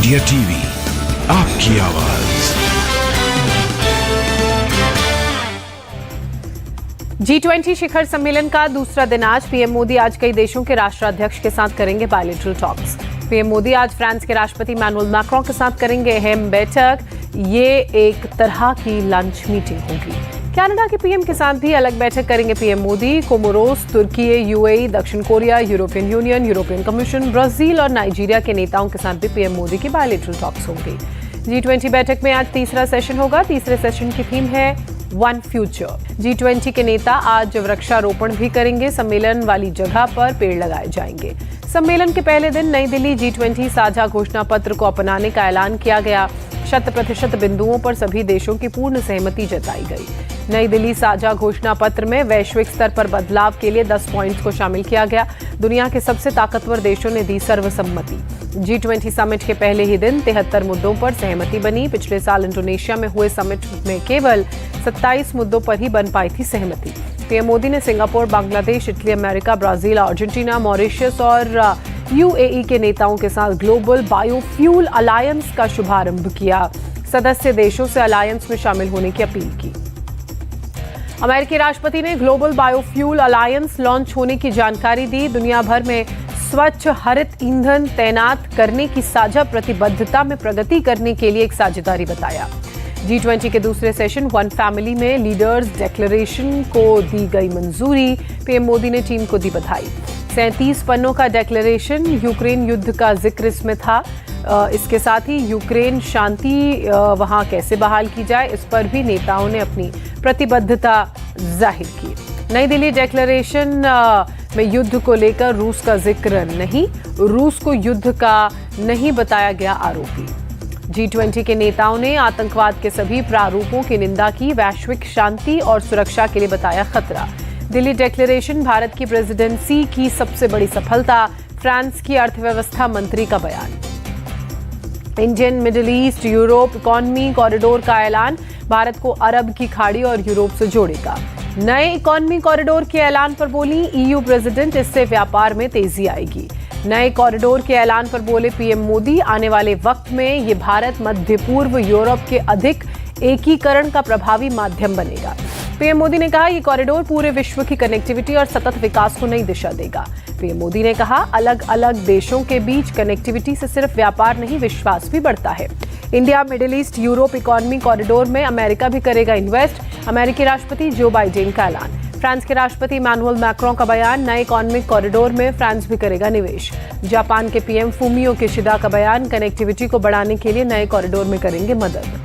India TV, आपकी आवाज। G20 शिखर सम्मेलन का दूसरा दिन आज। पीएम मोदी आज कई देशों के राष्ट्राध्यक्ष के साथ करेंगे बायलैटरल टॉक्स। पीएम मोदी आज फ्रांस के राष्ट्रपति इमैनुअल मैक्रों के साथ करेंगे अहम बैठक। ये एक तरह की लंच मीटिंग होगी। कनाडा के पीएम के साथ भी अलग बैठक करेंगे पीएम मोदी। कोमोरोस, तुर्की, यूएई, दक्षिण Korea, European union, European commission, Brazil और नाइजीरिया के नेताओं के साथ भी पीएम मोदी की बायलैटरल टॉक्स होंगी। G20 बैठक में आज तीसरा सेशन होगा। तीसरे सेशन की थीम है वन फ्यूचर। G20 के नेता आज वृक्षारोपण भी करेंगे। सम्मेलन वाली जगह पर पेड़ लगाए जाएंगे। सम्मेलन के पहले दिन नई दिल्ली G20 साझा घोषणा पत्र को अपनाने का ऐलान किया गया। 100% बिंदुओं पर सभी देशों की पूर्ण सहमति जताई गई। नई दिल्ली साझा घोषणा पत्र में वैश्विक स्तर पर बदलाव के लिए 10 पॉइंट्स को शामिल किया गया। दुनिया के सबसे ताकतवर देशों ने दी सर्वसम्मति। G20 समिट के पहले ही दिन 73 मुद्दों पर सहमति बनी। पिछले साल इंडोनेशिया में हुए समिट में केवल 27 मुद्दों पर ही बन पाई थी सहमति। पीएम मोदी ने Singapore, Bangladesh, Italy, America, Brazil, Argentina, Mauritius और यूएई के नेताओं के साथ ग्लोबल बायोफ्यूल अलायंस का शुभारंभ किया। सदस्य देशों से अलायंस में शामिल होने की अपील की। अमेरिकी राष्ट्रपति ने ग्लोबल बायोफ्यूल अलायंस लॉन्च होने की जानकारी दी। दुनिया भर में स्वच्छ हरित ईंधन तैनात करने की साझा प्रतिबद्धता में प्रगति करने के लिए एक साझेदारी बताया। G20 के दूसरे सेशन वन फैमिली में लीडर्स डिक्लेरेशन को दी गई मंजूरी। पीएम मोदी ने टीम को दी बधाई। 37 पन्नों का डिक्लेरेशन, यूक्रेन युद्ध का जिक्र इसमें था। इसके साथ ही यूक्रेन शांति वहां कैसे बहाल की जाए, इस पर भी नेताओं ने अपनी प्रतिबद्धता जाहिर की। नई दिल्ली डिक्लेरेशन में युद्ध को लेकर रूस का जिक्र नहीं, रूस को युद्ध का नहीं बताया गया आरोपी। G20 के नेताओं ने आतंकवाद के सभी प्रारूपों की निंदा की। वैश्विक शांति और सुरक्षा के लिए बताया खतरा। दिल्ली डिक्लेरेशन भारत की प्रेसिडेंसी की सबसे बड़ी सफलता। फ्रांस की अर्थव्यवस्था मंत्री का बयान। Indian, middle east, Europe economy corridor का ऐलान भारत को अरब की खाड़ी और यूरोप से जोड़ेगा। नए इकोनॉमी कॉरिडोर के ऐलान पर बोली ईयू प्रेसिडेंट, इससे व्यापार में तेजी आएगी। नए कॉरिडोर के ऐलान पर बोले पीएम मोदी, आने वाले वक्त में ये भारत, मध्य पूर्व, यूरोप के अधिक एकीकरण का प्रभावी माध्यम बनेगा। पीएम मोदी ने कहा, ये कॉरिडोर पूरे विश्व की कनेक्टिविटी और सतत विकास को नई दिशा देगा। पीएम मोदी ने कहा, अलग अलग देशों के बीच कनेक्टिविटी से सिर्फ व्यापार नहीं, विश्वास भी बढ़ता है। India, middle east, Europe economy corridor में अमेरिका भी करेगा इन्वेस्ट। अमेरिकी राष्ट्रपति जो बाइडेन का ऐलान। फ्रांस के राष्ट्रपति इमैनुअल मैक्रों का बयान, नए इकोनॉमिक कॉरिडोर में फ्रांस भी करेगा निवेश। जापान के पीएम फूमियो किशिदा का बयान, कनेक्टिविटी को बढ़ाने के लिए नए कॉरिडोर में करेंगे मदद।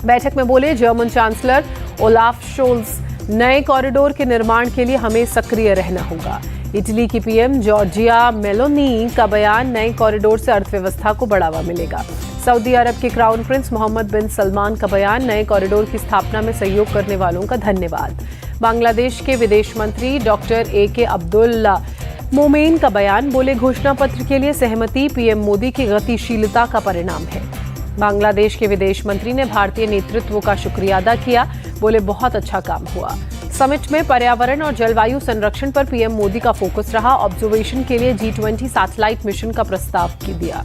बैठक में बोले जर्मन चांसलर ओलाफ शोल्स, नए कॉरिडोर के निर्माण के लिए हमें सक्रिय रहना होगा। इटली की पीएम जॉर्जिया मेलोनी का बयान, नए कॉरिडोर से अर्थव्यवस्था को बढ़ावा मिलेगा। सऊदी अरब के क्राउन प्रिंस मोहम्मद बिन सलमान का बयान, नए कॉरिडोर की स्थापना में सहयोग करने वालों का धन्यवाद। बांग्लादेश के विदेश मंत्री डॉक्टर AK अब्दुल मोमेन का बयान, बोले घोषणा पत्र के लिए सहमति पीएम मोदी की गतिशीलता का परिणाम है। बांग्लादेश के विदेश मंत्री ने भारतीय नेतृत्व का शुक्रिया अदा किया, बोले बहुत अच्छा काम हुआ। समिट में पर्यावरण और जलवायु संरक्षण पर पीएम मोदी का फोकस रहा। ऑब्जर्वेशन के लिए G20 सैटेलाइट मिशन का प्रस्ताव दिया।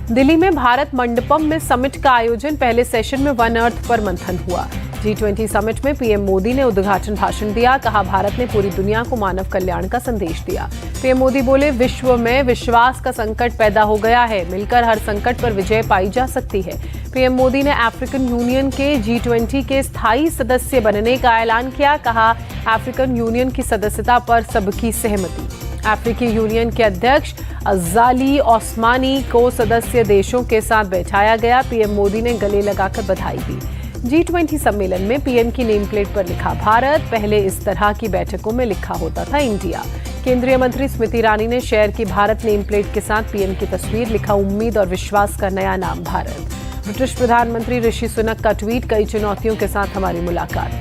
दिल्ली में भारत मंडपम में समिट का आयोजन, पहले सेशन में वन अर्थ पर मंथन हुआ। G20 समिट में पीएम मोदी ने उद्घाटन भाषण दिया। कहा, भारत ने पूरी दुनिया को मानव कल्याण का संदेश दिया। पीएम मोदी बोले, विश्व में विश्वास का संकट पैदा हो गया है, मिलकर हर संकट पर विजय पाई जा सकती है। पीएम मोदी ने अफ्रीकन यूनियन के G20 के स्थायी सदस्य बनने का ऐलान किया। कहा, अफ्रीकन यूनियन की सदस्यता पर सबकी सहमति। अफ्रीकी यूनियन के अध्यक्ष अज़ाली ओस्मानी को सदस्य देशों के साथ बैठाया गया। पीएम मोदी ने गले लगाकर बधाई दी। G20 सम्मेलन में पीएम की नेम प्लेट पर लिखा भारत, पहले इस तरह की बैठकों में लिखा होता था इंडिया। केंद्रीय मंत्री स्मृति ईरानी ने शेयर की भारत नेम प्लेट के साथ पीएम की तस्वीर, लिखा उम्मीद और विश्वास का नया नाम भारत। ब्रिटिश प्रधानमंत्री ऋषि सुनक का ट्वीट, कई चुनौतियों के साथ हमारी मुलाकात।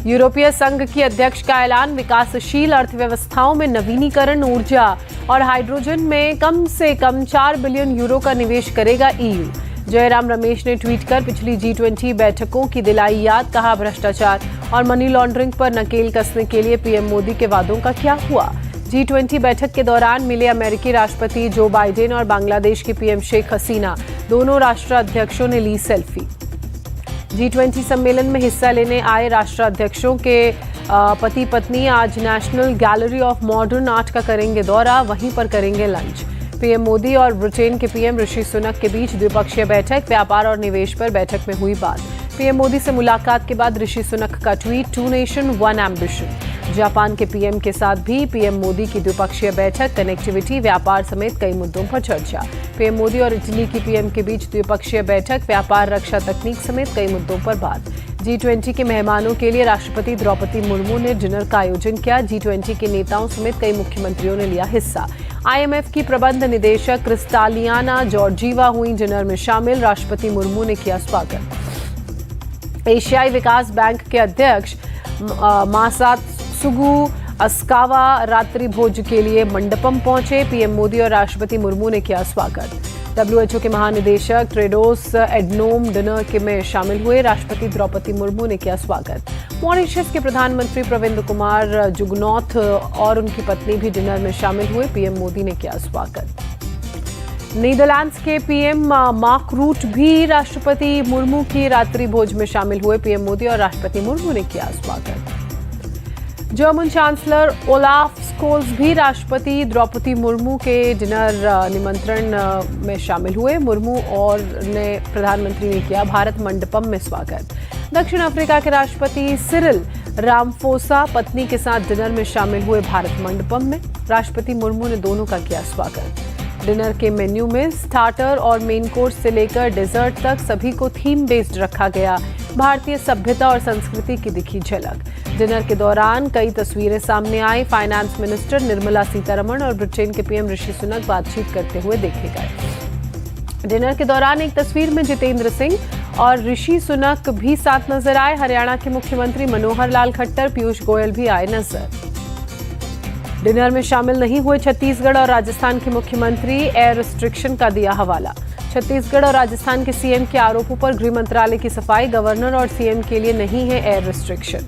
यूरोपीय संघ की अध्यक्ष का ऐलान, विकासशील अर्थव्यवस्थाओं में नवीनीकरण, ऊर्जा और हाइड्रोजन में कम से कम 4 बिलियन यूरो का निवेश करेगा ईयू। जयराम रमेश ने ट्वीट कर पिछली G20 बैठकों की दिलाई याद। कहा, भ्रष्टाचार और मनी लॉन्ड्रिंग पर नकेल कसने के लिए पीएम मोदी के वादों का क्या हुआ। G20 बैठक के दौरान मिले अमेरिकी राष्ट्रपति जो बाइडेन और बांग्लादेश की पीएम शेख हसीना। दोनों राष्ट्राध्यक्षों ने ली सेल्फी। G20 सम्मेलन में हिस्सा लेने आए राष्ट्राध्यक्षों के पति पत्नी आज national gallery of modern art का करेंगे दौरा, वहीं पर करेंगे लंच। पीएम मोदी और ब्रिटेन के पीएम ऋषि सुनक के बीच द्विपक्षीय बैठक, व्यापार और निवेश पर बैठक में हुई बात। पीएम मोदी से मुलाकात के बाद ऋषि सुनक का ट्वीट, 2 नेशन 1 एम्बिशन। जापान के पीएम के साथ भी पीएम मोदी की द्विपक्षीय बैठक, कनेक्टिविटी, व्यापार समेत कई मुद्दों पर चर्चा। पीएम मोदी और इटली की पीएम के बीच द्विपक्षीय बैठक, व्यापार, रक्षा, तकनीक समेत कई मुद्दों पर बात। G20 के मेहमानों के लिए राष्ट्रपति द्रौपदी मुर्मू ने डिनर का आयोजन किया। G20 के नेताओं समेत कई मुख्यमंत्रियों ने लिया हिस्सा। IMF की प्रबंध निदेशक क्रिस्टालियाना जॉर्जीवा हुई डिनर में शामिल। राष्ट्रपति मुर्मू ने किया स्वागत। एशियाई विकास बैंक के अध्यक्ष मासात्सुगु अस्कावा रात्रि भोज के लिए मंडपम पहुंचे। पीएम मोदी और राष्ट्रपति मुर्मू ने किया स्वागत। WHO के महानिदेशक टेड्रोस एडनोम डिनर में शामिल हुए। राष्ट्रपति द्रौपदी मुर्मू ने किया स्वागत। मॉरिशस के प्रधानमंत्री प्रविंद कुमार जुगनॉथ और उनकी पत्नी भी डिनर में शामिल हुए। पीएम मोदी ने किया स्वागत। नीदरलैंड्स के पीएम मार्क रूट भी राष्ट्रपति मुर्मू की रात्रि भोज में शामिल हुए। पीएम मोदी और राष्ट्रपति मुर्मू ने किया स्वागत। जर्मन चांसलर ओलाफ स्कोल्स भी राष्ट्रपति द्रौपदी मुर्मू के डिनर निमंत्रण में शामिल हुए। मुर्मू और ने प्रधानमंत्री ने किया भारत मंडपम में स्वागत। दक्षिण अफ्रीका के राष्ट्रपति सिरिल रामफोसा पत्नी के साथ डिनर में शामिल हुए भारत मंडपम में। राष्ट्रपति मुर्मू ने दोनों का किया स्वागत। डिनर के मेन्यू में स्टार्टर और मेन कोर्स से लेकर डेजर्ट तक सभी को थीम बेस्ड रखा गया। भारतीय सभ्यता और संस्कृति की दिखी झलक। डिनर के दौरान कई तस्वीरें सामने आई। फाइनेंस मिनिस्टर निर्मला सीतारमण और ब्रिटेन के पीएम ऋषि सुनक बातचीत करते हुए देखे गए। डिनर के दौरान एक तस्वीर में जितेंद्र सिंह और ऋषि सुनक भी साथ नजर आए। हरियाणा के मुख्यमंत्री मनोहर लाल खट्टर, पीयूष गोयल भी आए नजर। डिनर में शामिल नहीं हुए छत्तीसगढ़ और राजस्थान के मुख्यमंत्री, एयर रिस्ट्रिक्शन का दिया हवाला। छत्तीसगढ़ और राजस्थान के सीएम के आरोपों पर गृह मंत्रालय की सफाई, गवर्नर और सीएम के लिए नहीं है एयर रिस्ट्रिक्शन।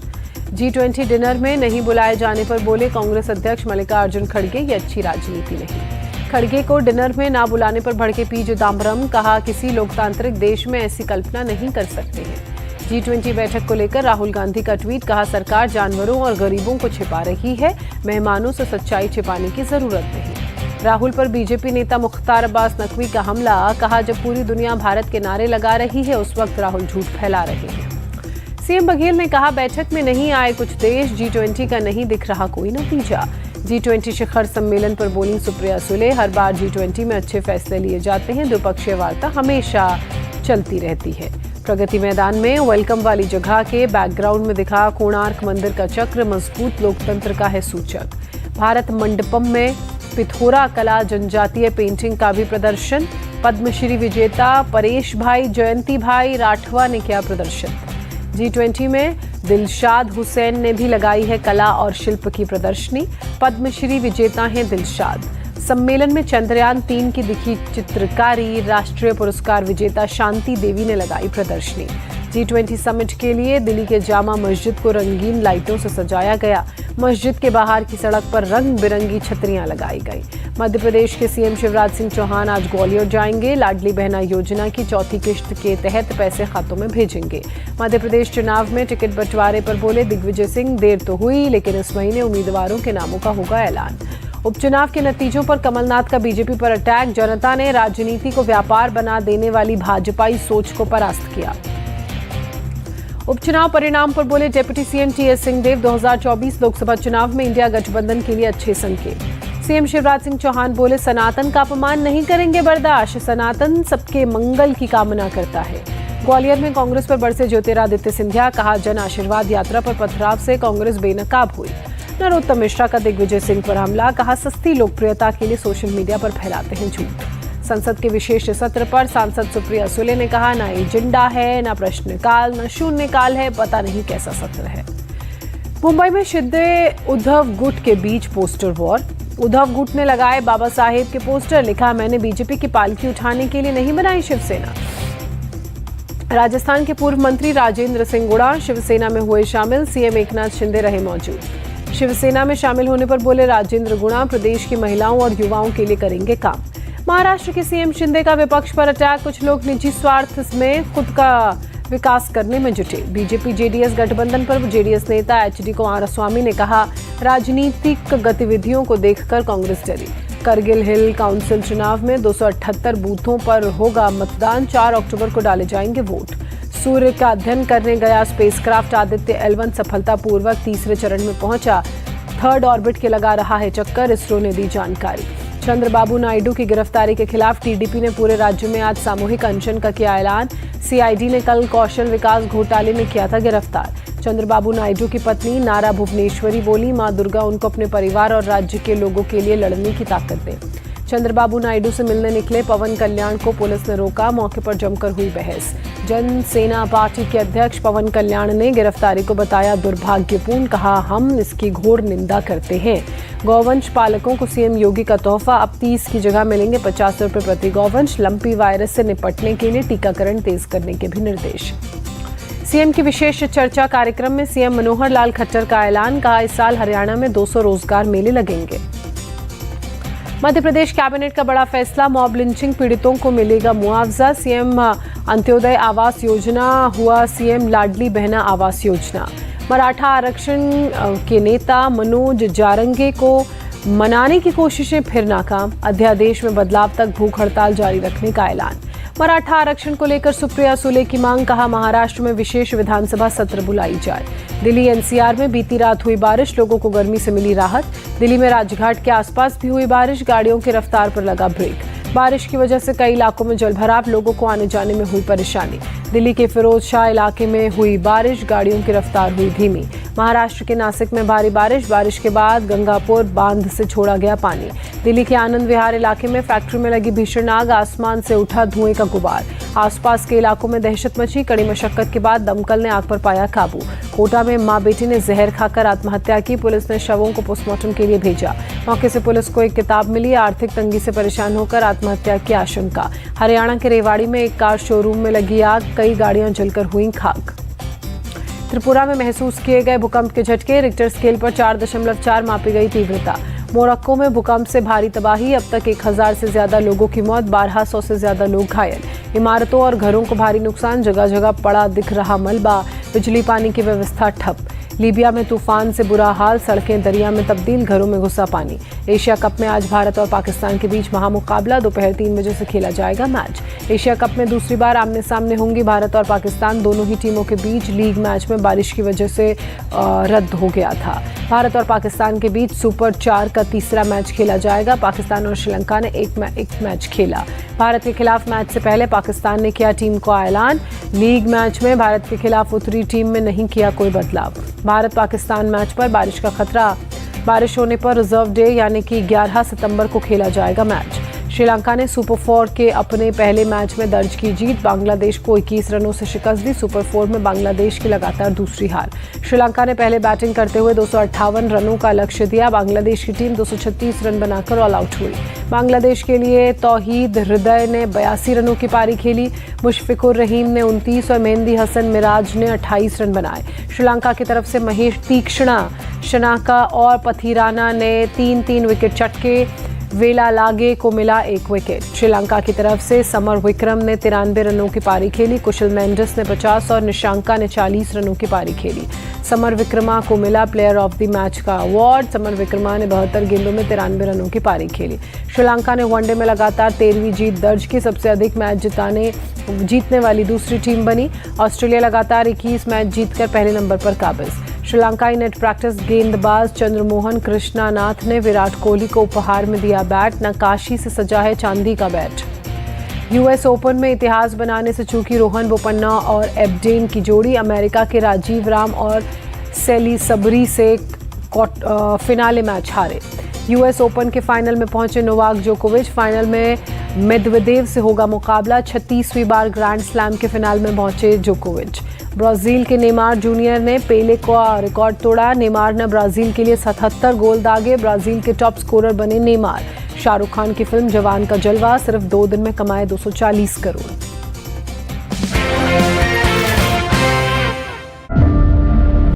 G20 डिनर में नहीं बुलाए जाने पर बोले कांग्रेस अध्यक्ष मल्लिकार्जुन खड़गे, ये अच्छी राजनीति नहीं। खड़गे को डिनर में ना बुलाने पर भड़के पी चिदंबरम, कहा किसी लोकतांत्रिक देश में ऐसी कल्पना नहीं कर सकते हैं। G20 बैठक को लेकर राहुल गांधी का ट्वीट, कहा सरकार जानवरों और गरीबों को छिपा रही है, मेहमानों से सच्चाई छिपाने की जरूरत नहीं। राहुल पर बीजेपी नेता मुख्तार अब्बास नकवी का हमला, कहा जब पूरी दुनिया भारत के नारे लगा रही है उस वक्त राहुल झूठ फैला रहे हैं। सीएम बघेल ने कहा बैठक में नहीं आए कुछ देश, G20 का नहीं दिख रहा कोई नतीजा। G20 शिखर सम्मेलन पर बोली सुप्रिया सुले, हर बार G20 में अच्छे फैसले लिए जाते हैं, द्विपक्षीय वार्ता हमेशा चलती रहती है। प्रगति मैदान में वेलकम वाली जगह के बैकग्राउंड में दिखा कोणार्क मंदिर का चक्र, मजबूत लोकतंत्र का है सूचक। भारत मंडपम में पिथौरा कला जनजातीय पेंटिंग का भी प्रदर्शन। पद्मश्री विजेता परेश भाई जयंती भाई राठवा ने किया प्रदर्शन। G20 में दिलशाद हुसैन ने भी लगाई है कला और शिल्प की प्रदर्शनी। पद्मश्री विजेता हैं दिलशाद। सम्मेलन में चंद्रयान 3 की दिखी चित्रकारी। राष्ट्रीय पुरस्कार विजेता शांति देवी ने लगाई प्रदर्शनी। G20 समिट के लिए दिल्ली के जामा मस्जिद को रंगीन लाइटों से सजाया गया। मस्जिद के बाहर की सड़क पर रंग बिरंगी छतरियां लगाई गई। मध्य प्रदेश के सीएम शिवराज सिंह चौहान आज ग्वालियर जाएंगे। लाडली बहना योजना की चौथी किश्त के तहत पैसे खातों में भेजेंगे। मध्य प्रदेश चुनाव में टिकट बंटवारे पर बोले दिग्विजय सिंह, देर तो हुई लेकिन इस महीने उम्मीदवारों के नामों का होगा ऐलान। उपचुनाव के नतीजों पर कमलनाथ का बीजेपी पर अटैक। जनता ने राजनीति को व्यापार बना देने वाली भाजपाई सोच को परास्त किया। उपचुनाव परिणाम पर बोले deputy CM TS Singhdeo, 2024 Lok Sabha चुनाव में इंडिया गठबंधन के लिए अच्छे संकेत। सीएम शिवराज सिंह चौहान बोले सनातन का अपमान नहीं करेंगे बर्दाश्त, सनातन सबके मंगल की कामना करता है। ग्वालियर में कांग्रेस पर बरसे ज्योतिरादित्य सिंधिया, कहा जन आशीर्वाद यात्रा पर पथराव से कांग्रेस बेनकाब हुई। नरोत्तम मिश्रा का दिग्विजय सिंह पर हमला, कहा सस्ती लोकप्रियता के लिए सोशल मीडिया पर फैलाते हैं झूठ। संसद के विशेष सत्र पर सांसद सुप्रिया सुले ने कहा ना एजेंडा है, ना प्रश्नकाल, न शून्यकाल है, पता नहीं कैसा सत्र है। मुंबई में शिंदे उद्धव गुट के बीच पोस्टर वॉर। उद्धव गुट ने लगाए बाबा साहेब के पोस्टर, लिखा मैंने बीजेपी की पालकी उठाने के लिए नहीं बनाई शिवसेना। राजस्थान के पूर्व मंत्री राजेंद्र सिंह गुड़ा शिवसेना में हुए शामिल। सीएम एकनाथ शिंदे रहे मौजूद। शिवसेना में शामिल होने पर बोले राजेंद्र गुणा, प्रदेश की महिलाओं और युवाओं के लिए करेंगे काम। महाराष्ट्र के सीएम शिंदे का विपक्ष पर अटैक, कुछ लोग निजी स्वार्थ में खुद का विकास करने में जुटे। बीजेपी जेडीएस गठबंधन पर जेडीएस नेता एचडी कुमारस्वामी ने कहा, राजनीतिक गतिविधियों को देखकर कांग्रेस डरी। करगिल हिल काउंसिल चुनाव में 278 बूथों पर होगा मतदान, 4 अक्टूबर को डाले जाएंगे वोट। सूर्य का अध्ययन करने गया स्पेसक्राफ्ट आदित्य L1 सफलतापूर्वक तीसरे चरण में पहुंचा, थर्ड ऑर्बिट के लगा रहा है चक्कर, इसरो ने दी जानकारी। चंद्रबाबू नायडू की गिरफ्तारी के खिलाफ टीडीपी ने पूरे राज्य में आज सामूहिक अनशन का किया ऐलान। सीआईडी ने कल कौशल विकास घोटाले में किया था गिरफ्तार। चंद्रबाबू नायडू की पत्नी नारा भुवनेश्वरी बोली, मां दुर्गा उनको अपने परिवार और राज्य के लोगों के लिए लड़ने की ताकत दे। चंद्रबाबू नायडू से मिलने निकले पवन कल्याण को पुलिस ने रोका, मौके पर जमकर हुई बहस। जनसेना पार्टी के अध्यक्ष पवन कल्याण ने गिरफ्तारी को बताया दुर्भाग्यपूर्ण, कहा हम इसकी घोर निंदा करते हैं। गौवंश पालकों को सीएम योगी का तोहफा, अब 30 की जगह मिलेंगे 50 रुपए प्रति गौवंश। लंपी वायरस से निपटने के लिए टीकाकरण तेज करने के भी निर्देश। सीएम की विशेष चर्चा कार्यक्रम में सीएम मनोहर लाल खट्टर का ऐलान, कहा इस साल हरियाणा में 200 रोजगार मेले लगेंगे। मध्य प्रदेश कैबिनेट का बड़ा फैसला, मॉब लिंचिंग पीड़ितों को मिलेगा मुआवजा। सीएम अंत्योदय आवास योजना हुआ सीएम लाडली बहना आवास योजना। मराठा आरक्षण के नेता मनोज जारंगे को मनाने की कोशिशें फिर नाकाम, अध्यादेश में बदलाव तक भूख हड़ताल जारी रखने का ऐलान। मराठा आरक्षण को लेकर सुप्रिया सुले की मांग, कहा महाराष्ट्र में विशेष विधानसभा सत्र बुलाई जाए। दिल्ली एनसीआर में बीती रात हुई बारिश, लोगों को गर्मी से मिली राहत। दिल्ली में राजघाट के आसपास भी हुई बारिश, गाड़ियों की रफ्तार पर लगा ब्रेक। बारिश की वजह से कई इलाकों में जलभराव, लोगों को आने जाने में हुई परेशानी। दिल्ली के फिरोज शाह इलाके में हुई बारिश, गाड़ियों की रफ्तार हुई धीमी। महाराष्ट्र के नासिक में भारी बारिश के बाद गंगापुर बांध से छोड़ा गया पानी। दिल्ली के आनंद विहार इलाके में फैक्ट्री में लगी भीषण आग, आसमान से उठा धुएं का गुबार। आसपास के इलाकों में दहशत मची, कड़ी मशक्कत के बाद दमकल ने आग पर पाया काबू। कोटा में मां बेटी ने जहर खाकर आत्महत्या की, पुलिस ने शवों को पोस्टमार्टम के लिए भेजा। मौके से पुलिस को एक किताब मिली, आर्थिक तंगी से परेशान होकर आत्महत्या की आशंका। हरियाणा के रेवाड़ी में एक कार शोरूम में लगी आग, कई गाड़ियां जलकर हुई खाक। त्रिपुरा में महसूस किए गए भूकंप के झटके, रिक्टर स्केल पर 4.4 मापी गई तीव्रता। मोरक्को में भूकंप से भारी तबाही, अब तक 1000 से ज्यादा लोगों की मौत, 1200 से ज्यादा लोग घायल। इमारतों और घरों को भारी नुकसान, जगह जगह पड़ा दिख रहा मलबा, बिजली पानी की व्यवस्था ठप। लीबिया में तूफान से बुरा हाल, सड़कें दरिया में तब्दील, घरों में घुसा पानी। एशिया कप में आज भारत और पाकिस्तान के बीच महामुकाबला, दोपहर 3 बजे से खेला जाएगा मैच। एशिया कप में दूसरी बार आमने सामने होंगी भारत और पाकिस्तान, दोनों ही टीमों के बीच लीग मैच में बारिश की वजह से रद्द हो गया था। भारत और पाकिस्तान के बीच सुपर 4 का तीसरा मैच खेला जाएगा। पाकिस्तान और श्रीलंका ने एक मैच खेला। भारत के खिलाफ मैच से पहले पाकिस्तान ने किया टीम को ऐलान, लीग मैच में भारत के खिलाफ उतरी टीम में नहीं किया कोई बदलाव। भारत पाकिस्तान मैच पर बारिश का खतरा, बारिश होने पर रिजर्व डे यानी कि 11 सितंबर को खेला जाएगा मैच। श्रीलंका ने सुपर 4 के अपने पहले मैच में दर्ज की जीत, बांग्लादेश को 21 रनों से शिकस्त दी। सुपर 4 में बांग्लादेश की लगातार दूसरी हार। श्रीलंका ने पहले बैटिंग करते हुए 258 रनों का लक्ष्य दिया, बांग्लादेश की टीम 236 रन बनाकर ऑल आउट हुई। बांग्लादेश के लिए तौहीद हृदय ने 82 रनों की पारी खेली, मुशफिकुर रहीम ने 29 और मेहंदी हसन मिराज ने 28 रन बनाए। श्रीलंका की तरफ से महेश तीक्ष्णा, शनाका और पथीराना ने 3-3 विकेट चटके, वेला लागे को मिला 1 विकेट। श्रीलंका की तरफ से समर विक्रम ने 93 रनों की पारी खेली, कुशल मेंडिस ने 50 और निशांका ने 40 रनों की पारी खेली। समर विक्रमा को मिला प्लेयर ऑफ द मैच का अवार्ड। समर विक्रमा ने 72 गेंदों में 93 रनों की पारी खेली। श्रीलंका ने वनडे में लगातार 13वीं जीत दर्ज की, सबसे अधिक मैच जीतने वाली दूसरी टीम बनी। ऑस्ट्रेलिया लगातार 21 मैच जीतकर पहले नंबर पर काबिज। श्रीलंकाई नेट प्रैक्टिस गेंदबाज चंद्रमोहन कृष्णानाथ ने विराट कोहली को उपहार में दिया बैट, नक्काशी से सजा है चांदी का बैट। यूएस ओपन में इतिहास बनाने से चूकी रोहन बोपन्ना और एबडेन की जोड़ी, अमेरिका के राजीव राम और सेली सबरी से फिनाले मैच हारे। यूएस ओपन के फाइनल में पहुंचे नोवाक जोकोविच, फाइनल में मेदवेदेव से होगा मुकाबला। 36वीं बार ग्रैंड स्लैम के फिनाल में पहुंचे जोकोविच। ब्राजील के नेमार जूनियर ने पेले का रिकॉर्ड तोड़ा, नेमार ने ब्राजील के लिए 77 गोल दागे, ब्राजील के टॉप स्कोरर बने नेमार। शाहरुख खान की फिल्म जवान का जलवा, सिर्फ 2 दिन में कमाए 240 करोड़।